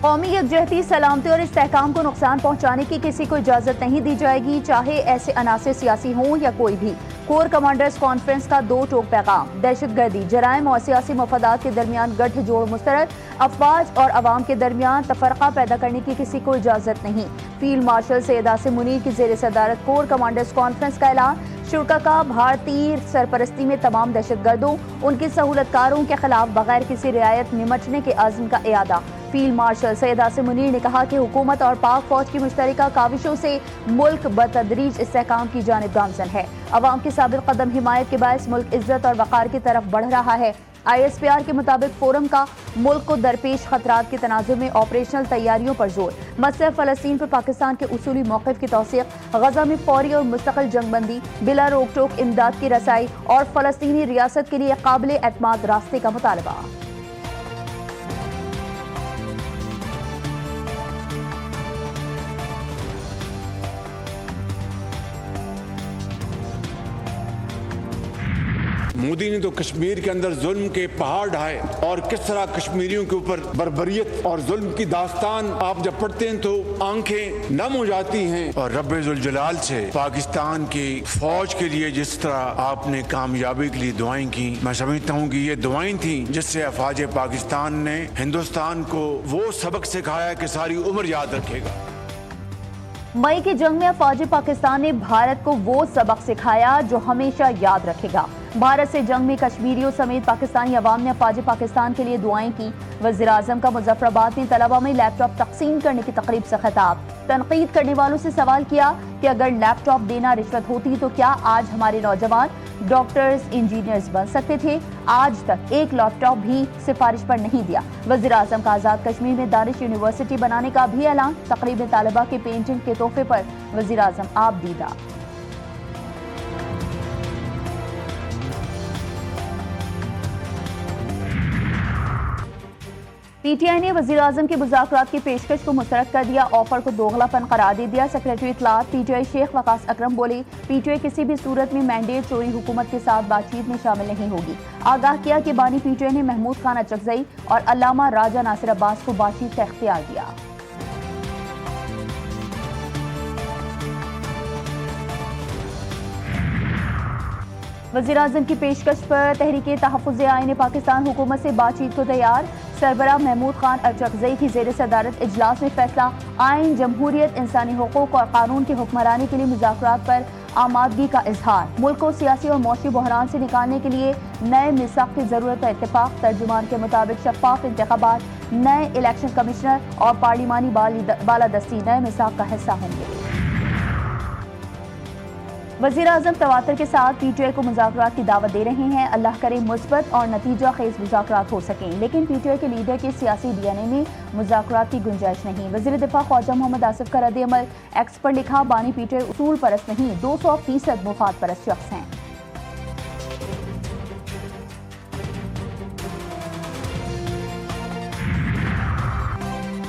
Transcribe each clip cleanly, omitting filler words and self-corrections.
قومی یکجہتی، سلامتی اور استحکام کو نقصان پہنچانے کی کسی کو اجازت نہیں دی جائے گی، چاہے ایسے عناصر سیاسی ہوں یا کوئی بھی۔ کور کمانڈرز کانفرنس کا 2 ٹوک پیغام۔ دہشت گردی، جرائم اور سیاسی مفادات کے درمیان گٹھ جوڑ مسترد، افواج اور عوام کے درمیان تفرقہ پیدا کرنے کی کسی کو اجازت نہیں۔ فیلڈ مارشل سید عاصم منیر کی زیر صدارت کور کمانڈرز کانفرنس کا اعلان۔ شرکا کا بھارتی سرپرستی میں تمام دہشت گردوں، ان کی سہولت کاروں کے خلاف بغیر کسی رعایت نمٹنے کے عزم کا اعادہ۔ فیلڈ مارشل سید عاصم منیر نے کہا کہ حکومت اور پاک فوج کی مشترکہ کاوشوں سے ملک بتدریج استحکام کی جانب گامزن ہے۔ عوام کی ثابت قدم حمایت کے باعث ملک عزت اور وقار کی طرف بڑھ رہا ہے۔ ISPR کے مطابق فورم کا ملک کو درپیش خطرات کے تناظر میں آپریشنل تیاریوں پر زور، مسئلہ فلسطین پر پاکستان کے اصولی موقف کی توثیق، غزہ میں فوری اور مستقل جنگ بندی، بلا روک ٹوک امداد کی رسائی اور فلسطینی ریاست کے لیے قابل اعتماد راستے کا مطالبہ۔ مودی نے تو کشمیر کے اندر ظلم کے پہاڑ ڈھائے، اور کس طرح کشمیریوں کے اوپر بربریت اور ظلم کی داستان آپ جب پڑھتے ہیں تو آنکھیں نم ہو جاتی ہیں۔ اور رب ذوالجلال سے پاکستان کی فوج کے لیے جس طرح آپ نے کامیابی کے لیے دعائیں کی، میں سمجھتا ہوں کہ یہ دعائیں تھیں جس سے افواج پاکستان نے ہندوستان کو وہ سبق سکھایا کہ ساری عمر یاد رکھے گا۔ مئی کی جنگ میں افواج پاکستان نے بھارت کو وہ سبق سکھایا جو ہمیشہ یاد رکھے گا۔ بھارت سے جنگ میں کشمیریوں سمیت پاکستانی عوام نے افواج پاکستان کے لیے دعائیں کی۔ وزیر اعظم کا مظفر آباد میں طلبہ میں لیپ ٹاپ تقسیم کرنے کی تقریب سے خطاب۔ تنقید کرنے والوں سے سوال کیا کہ اگر لیپ ٹاپ دینا رشوت ہوتی تو کیا آج ہمارے نوجوان ڈاکٹرز، انجینئرز بن سکتے تھے؟ آج تک ایک لیپ ٹاپ بھی سفارش پر نہیں دیا۔ وزیر اعظم کا آزاد کشمیر میں دانش یونیورسٹی بنانے کا بھی اعلان۔ تقریب میں طالبہ کے پینٹنگ کے تحفے پر وزیر اعظم آپ دیدہ۔ پی ٹی آئی نے وزیر اعظم کی مذاکرات کی پیشکش کو مسترد کر دیا، آفر کو دوغلا پن قرار دے دیا۔ سیکریٹری اطلاعات پی ٹی آئی شیخ وقاص اکرم بولے، پی ٹی آئی کسی بھی صورت میں مینڈیٹ چوری حکومت کے ساتھ بات چیت میں شامل نہیں ہوگی۔ آگاہ کیا کہ بانی پی ٹی آئی نے محمود خان اچکزئی اور علامہ راجہ ناصر عباس کو بات چیت کا اختیار دیا۔ وزیر اعظم کی پیشکش پر تحریک تحفظ آئین پاکستان حکومت سے بات چیت کو تیار۔ سربراہ محمود خان اچکزئی کی زیر صدارت اجلاس میں فیصلہ، آئین، جمہوریت، انسانی حقوق اور قانون کی حکمرانی کے لیے مذاکرات پر آمادگی کا اظہار۔ ملک کو سیاسی اور معاشی بحران سے نکالنے کے لیے نئے میثاق کی ضرورت پر اتفاق۔ ترجمان کے مطابق شفاف انتخابات، نئے الیکشن کمشنر اور پارلیمانی بالادستی نئے میثاق کا حصہ ہوں گے۔ وزیر اعظم تواتر کے ساتھ پی ٹی آئی کو مذاکرات کی دعوت دے رہے ہیں۔ اللہ کرے مثبت اور نتیجہ خیز مذاکرات ہو سکیں، لیکن پی ٹی آئی کے لیڈر کے سیاسی ڈی این اے میں مذاکرات کی گنجائش نہیں۔ وزیر دفاع خواجہ محمد آصف کا رد عمل ایکس پر لکھا، بانی پی ٹی آئی اصول پرست نہیں، 200% مفاد پرست شخص ہیں۔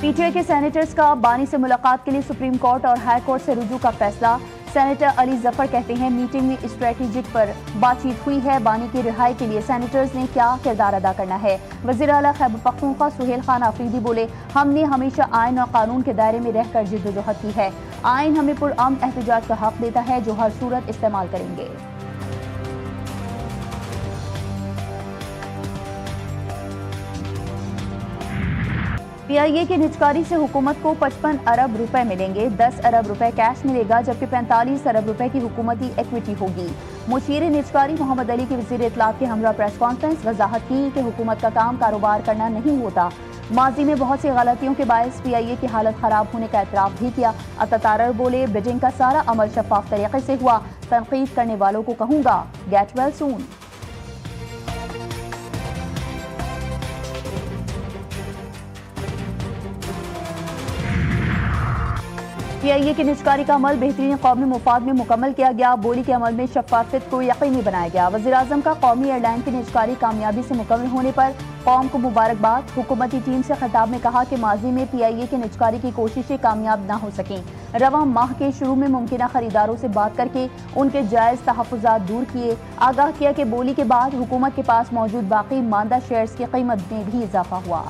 پی ٹی آئی کے سینیٹرز کا بانی سے ملاقات کے لیے سپریم کورٹ اور ہائی کورٹ سے رجوع کا فیصلہ۔ سینیٹر علی ظفر کہتے ہیں میٹنگ میں اسٹریٹجک پر بات چیت ہوئی ہے، بانی کی رہائی کے لیے سینیٹرز نے کیا کردار ادا کرنا ہے۔ وزیر اعلیٰ خیبر پختونخوا سہیل خان آفریدی بولے، ہم نے ہمیشہ آئین اور قانون کے دائرے میں رہ کر جدوجہد کی ہے۔ آئین ہمیں پرامن احتجاج کا حق دیتا ہے جو ہر صورت استعمال کریں گے۔ پی آئی اے کی نجکاری سے حکومت کو 55 ارب روپے ملیں گے، 10 ارب روپے کیش ملے گا جبکہ 45 ارب روپے کی حکومتی ایکویٹی ہوگی۔ مشیر نجکاری محمد علی کی وزیر اطلاعات کے ہمراہ پریس کانفرنس، وضاحت کی کہ حکومت کا کام کاروبار کرنا نہیں ہوتا۔ ماضی میں بہت سی غلطیوں کے باعث پی آئی اے کی حالت خراب ہونے کا اعتراف بھی کیا۔ عطا بولے، بڈنگ کا سارا عمل شفاف طریقے سے ہوا، تنقید کرنے والوں کو کہوں گا گیٹ ویل سون۔ پی آئی اے کی نجکاری کا عمل بہترین قومی مفاد میں مکمل کیا گیا، بولی کے عمل میں شفافیت کو یقینی بنایا گیا۔ وزیر اعظم کا قومی ایئر لائن کی نجکاری کامیابی سے مکمل ہونے پر قوم کو مبارکباد۔ حکومتی ٹیم سے خطاب میں کہا کہ ماضی میں پی آئی اے کی نجکاری کی کوششیں کامیاب نہ ہو سکیں۔ رواں ماہ کے شروع میں ممکنہ خریداروں سے بات کر کے ان کے جائز تحفظات دور کیے۔ آگاہ کیا کہ بولی کے بعد حکومت کے پاس موجود باقی ماندہ شیئرز کی قیمت میں بھی اضافہ ہوا۔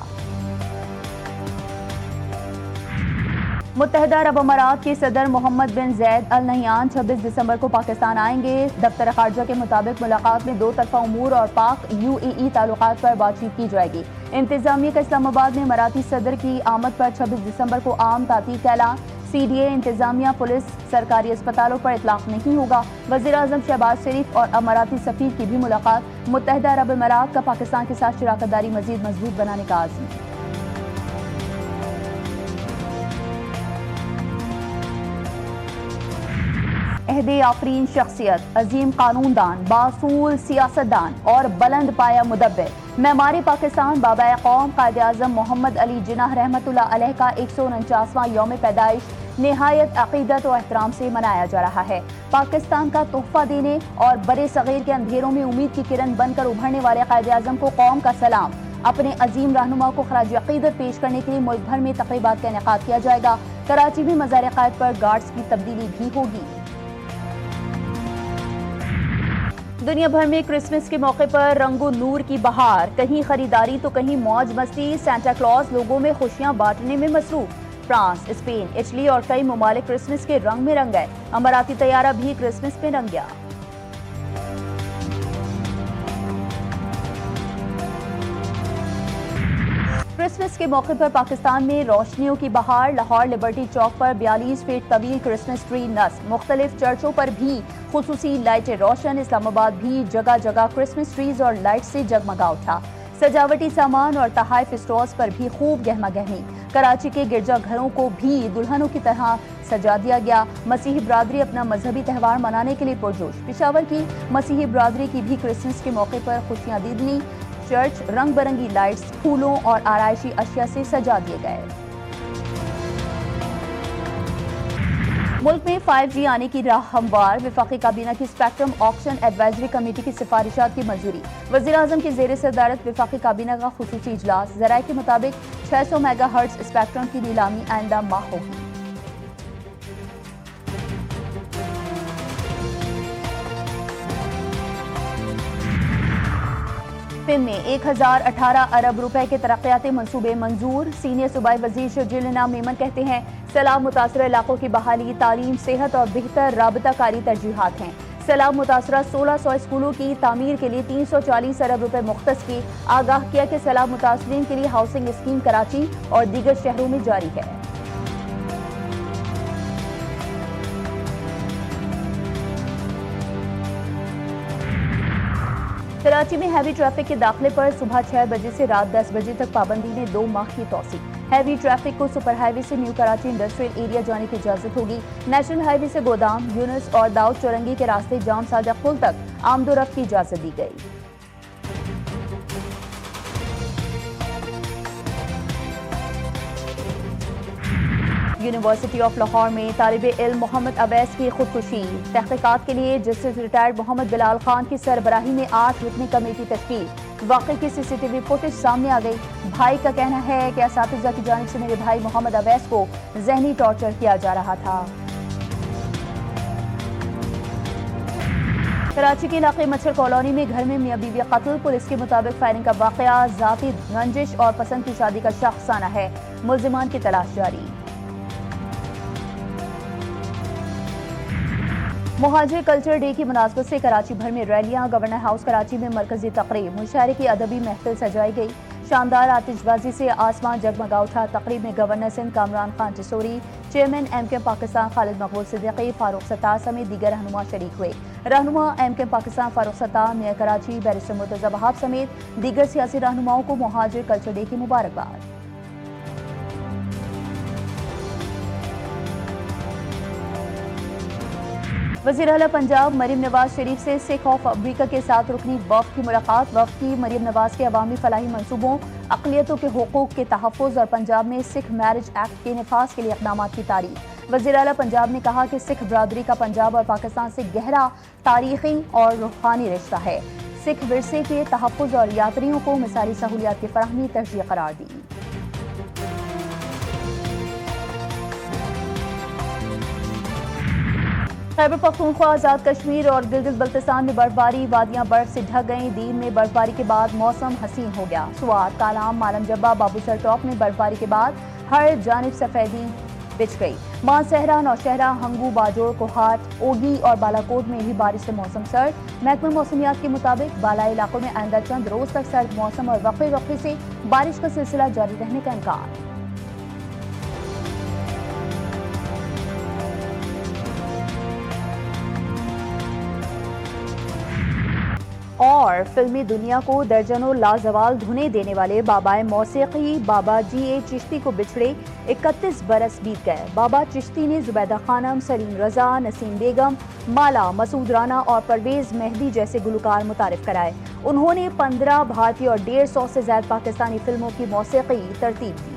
متحدہ عرب امارات کے صدر محمد بن زید ال نہیان 26 دسمبر کو پاکستان آئیں گے۔ دفتر خارجہ کے مطابق ملاقات میں دو طرفہ امور اور پاک UAE تعلقات پر بات چیت کی جائے گی۔ انتظامیہ کا اسلام آباد میں اماراتی صدر کی آمد پر 26 دسمبر کو عام تعطیل کا اعلان۔ CDA انتظامیہ پولیس سرکاری اسپتالوں پر اطلاق نہیں ہوگا۔ وزیر اعظم شہباز شریف اور اماراتی سفیر کی بھی ملاقات۔ متحدہ عرب امارات کا پاکستان کے ساتھ شراکت داری مزید مضبوط بنانے کا عزم۔ عہد آفرین شخصیت، عظیم قانون دان، باصول سیاستدان اور بلند پایہ مدبر، معمار پاکستان، بابا قوم قائد اعظم محمد علی جناح رحمۃ اللہ علیہ کا 149واں یوم پیدائش نہایت عقیدت و احترام سے منایا جا رہا ہے۔ پاکستان کا تحفہ دینے اور برے صغیر کے اندھیروں میں امید کی کرن بن کر ابھرنے والے قائد اعظم کو قوم کا سلام۔ اپنے عظیم رہنما کو خراج عقیدت پیش کرنے کے لیے ملک بھر میں تقریبات کا انعقاد کیا جائے گا۔ کراچی میں مزار قائد پر گارڈز کی تبدیلی بھی ہوگی۔ دنیا بھر میں کرسمس کے موقع پر رنگ و نور کی بہار، کہیں خریداری تو کہیں موج مستی، سینٹا کلوز لوگوں میں خوشیاں بانٹنے میں مصروف۔ فرانس، اسپین، اٹلی اور کئی ممالک کرسمس کے رنگ میں رنگ گئے۔ اماراتی طیارہ بھی کرسمس میں رنگ گیا۔ کرسمس کے موقع پر پاکستان میں روشنیوں کی بہار، لاہور لبرٹی چوک پر 42 فٹ طویل کرسمس ٹری نصب، مختلف چرچوں پر بھی خصوصی لائٹیں روشن، اسلام آباد بھی جگہ جگہ کرسمس ٹریز اور لائٹ سے جگمگا اٹھا۔ سجاوٹی سامان اور تحائف اسٹالز پر بھی خوب گہما گہمی۔ کراچی کے گرجا گھروں کو بھی دلہنوں کی طرح سجا دیا گیا۔ مسیحی برادری اپنا مذہبی تہوار منانے کے لیے پرجوش۔ پشاور کی مسیحی برادری کی بھی کرسمس کے موقع پر خوشیاں دیدنی، چرچ رنگ برنگی لائٹس، پھولوں اور آرائشی اشیاء سے سجا دیے گئے۔ ملک میں 5G آنے کی راہ ہموار، وفاقی کابینہ کی اسپیکٹرم آکشن ایڈوائزری کمیٹی کی سفارشات کی منظوری۔ وزیر اعظم کی زیر صدارت وفاقی کابینہ کا خصوصی اجلاس، ذرائع کے مطابق 600 میگا ہرٹز اسپیکٹرم کی نیلامی آئندہ ماہ ہوگی۔ فلم میں 1018 ارب روپے کے ترقیاتی منصوبے منظور، سینئر صوبائی وزیر شرجیل انعام میمن کہتے ہیں سیلاب متاثرہ علاقوں کی بحالی، تعلیم، صحت اور بہتر رابطہ کاری ترجیحات ہیں۔ سیلاب متاثرہ 1600 اسکولوں کی تعمیر کے لیے 340 ارب روپے مختص کی، آگاہ کیا کہ سیلاب متاثرین کے لیے ہاؤسنگ اسکیم کراچی اور دیگر شہروں میں جاری ہے۔ کراچی میں ہیوی ٹریفک کے داخلے پر صبح 6 بجے سے رات 10 بجے تک پابندی میں 2 ماہ کی توسیع۔ ہیوی ٹریفک کو سپر ہائی وے سے نیو کراچی انڈسٹریل ایریا جانے کی اجازت ہوگی۔ نیشنل ہائی وے سے گودام، یونس اور داؤد چورنگی کے راستے جام صادق پل تک آمد و رفت کی اجازت دی گئی۔ یونیورسٹی آف لاہور میں طالب علم محمد اویس کی خودکشی، تحقیقات کے لیے جسٹس ریٹائرڈ محمد بلال خان کی سربراہی میں 8 رکنی کمیٹی تشکیل۔ واقعے کی CCTV فوٹیج سامنے آ گئی۔ بھائی کا کہنا ہے کہ اساتذہ کی جانب سے میرے بھائی محمد اویس کو ذہنی ٹارچر کیا جا رہا تھا۔ کراچی کے علاقے مچھر کالونی میں گھر میں میاں بیوی قتل، پولیس کے مطابق فائرنگ کا واقعہ ذاتی رنجش اور پسند کی شادی کا شخصانہ ہے، ملزمان کی تلاش جاری۔ مہاجر کلچر ڈے کی مناسبت سے کراچی بھر میں ریلیاں، گورنر ہاؤس کراچی میں مرکزی تقریب، مشاعرے کی ادبی محفل سجائی گئی۔ شاندار آتش بازی سے آسمان جگمگا اٹھا۔ تقریب میں governor Sindh Kamran Khan Tessori, chairman MK Pakistan Khalid Maqbool Siddiqui, Farooq Sattar سمیت دیگر رہنما شریک ہوئے۔ رہنما MK Pakistan Farooq Sattar, mayor Karachi barrister Murtaza Wahab سمیت دیگر سیاسی رہنماؤں کو مہاجر کلچر ڈے کی مبارکباد۔ وزیر اعلیٰ پنجاب مریم نواز شریف سے سکھ آف امریکہ کے ساتھ رکنی وفد کی ملاقات۔ وفد کی مریم نواز کے عوامی فلاحی منصوبوں، اقلیتوں کے حقوق کے تحفظ اور پنجاب میں سکھ میرج ایکٹ کے نفاذ کے لیے اقدامات کی تعریف۔ وزیر اعلیٰ پنجاب نے کہا کہ سکھ برادری کا پنجاب اور پاکستان سے گہرا تاریخی اور روحانی رشتہ ہے۔ سکھ ورثے کے تحفظ اور یاتریوں کو مثالی سہولیات کی فراہمی ترجیح قرار دی۔ خیبر پختونخوا، آزاد کشمیر اور گلگت بلتستان میں برف باری، وادیاں برف سے ڈھک گئیں۔ دین میں برف باری کے بعد موسم حسین ہو گیا۔ سوات، کالام، مالم جبہ، بابو سر ٹاپ میں برف باری کے بعد ہر جانب سفیدی بچھ گئی۔ مانسہرہ، نوشہرہ، ہنگو، باجوڑ، کوہاٹ، اوگی اور بالاکوٹ میں بھی بارش سے موسم سرد۔ محکمہ موسمیات کے مطابق بالائی علاقوں میں آئندہ چند روز تک سرد موسم اور وقفے وقفے سے بارش کا سلسلہ جاری رہنے کا امکان۔ اور فلمی دنیا کو درجنوں لازوال دھنیں دینے والے بابائے موسیقی بابا جی اے چشتی کو بچھڑے 31 برس بیت گئے۔ بابا چشتی نے زبیدہ خانم، سلیم رضا، نسیم بیگم، مالا، مسعود رانا اور پرویز مہدی جیسے گلوکار متعارف کرائے۔ انہوں نے 15 بھارتی اور 150 سے زائد پاکستانی فلموں کی موسیقی ترتیب دی۔